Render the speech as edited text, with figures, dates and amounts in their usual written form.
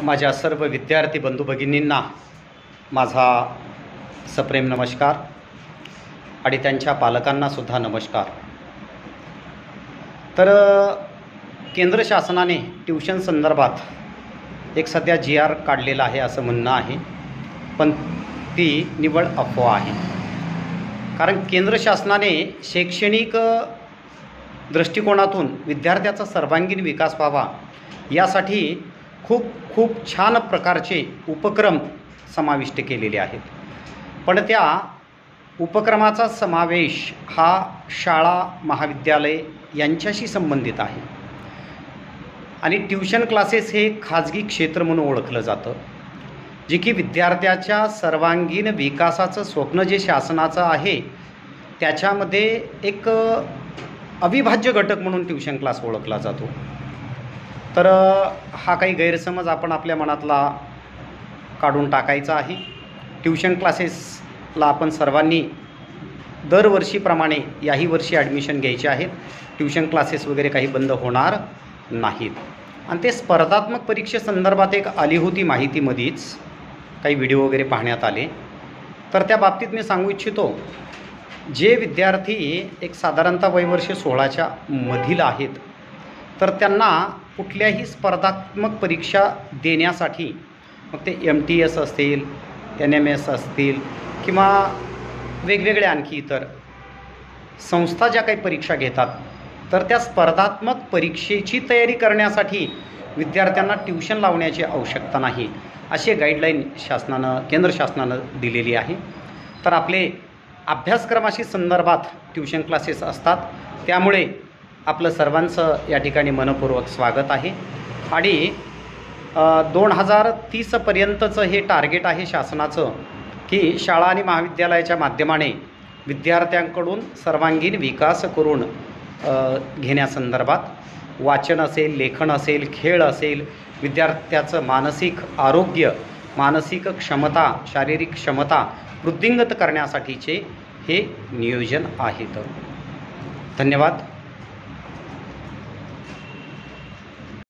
माझ्या सर्व विद्यार्थी बंधू भगिनींना माझा सप्रेम नमस्कार आणि त्यांच्या पालकांनासुद्धा नमस्कार। तर केंद्र शासनाने ट्यूशन संदर्भात एक सध्या GR काढलेला आहे असं म्हणणं आहे, पण ती निव्वळ अफवा आहे। कारण केंद्र शासनाने शैक्षणिक दृष्टिकोनातून विद्यार्थ्याचा सर्वांगीण विकास व्हावा यासाठी खूप छान प्रकारचे उपक्रम समाविष्ट केलेले आहेत। पण त्या उपक्रमाचा समावेश हा शाळा महाविद्यालय यांच्याशी संबंधित आहे आणि ट्यूशन क्लासेस हे खाजगी क्षेत्र म्हणून ओळखलं जातं, जे की विद्यार्थ्याच्या सर्वांगीण विकासाचं स्वप्न जे शासनाचं आहे त्याच्यामध्ये एक अविभाज्य घटक म्हणून ट्यूशन क्लास ओळखला जातो। तर हा काही गैरसमज आपण आपल्या मनातला काढून टाकायचा आहे। ट्यूशन क्लासेसला आपण सर्वांनी दरवर्षीप्रमाणे याही वर्षी ॲडमिशन घ्यायचे आहेत। ट्यूशन क्लासेस वगैरे काही बंद होणार नाहीत। आणि ते स्पर्धात्मक परीक्षेसंदर्भात एक आली होती माहितीमध्येच, काही व्हिडिओ वगैरे पाहण्यात आले। तर त्या बाबतीत मी सांगू इच्छितो, जे विद्यार्थी एक साधारणतः वयवर्ष 16च्या मधील आहेत तर त्यांना कुठल्याही स्पर्धात्मक परीक्षा देण्यासाठी, मग ते MTS असतील, NMS असतील किंवा वेगवेगळ्या आणखी इतर संस्था ज्या काही परीक्षा घेतात, तर त्या स्पर्धात्मक परीक्षेची तयारी करण्यासाठी विद्यार्थ्यांना ट्यूशन लावण्याची आवश्यकता नाही, अशी गाईडलाईन केंद्र शासनानं दिलेली आहे। तर आपले अभ्यासक्रमाशी संदर्भात ट्यूशन क्लासेस असतात, त्यामुळे आपलं सर्वांचं या ठिकाणी मनपूर्वक स्वागत आहे। आणि 2030पर्यंतचं हे टार्गेट आहे शासनाचं, की शाळा आणि महाविद्यालयाच्या माध्यमाने विद्यार्थ्यांकडून सर्वांगीण विकास करून घेण्यासंदर्भात वाचन असेल, लेखन असेल, खेळ असेल, विद्यार्थ्याचं मानसिक आरोग्य, मानसिक क्षमता, शारीरिक क्षमता वृद्धिंगत करण्यासाठीचे हे नियोजन आहे। धन्यवाद।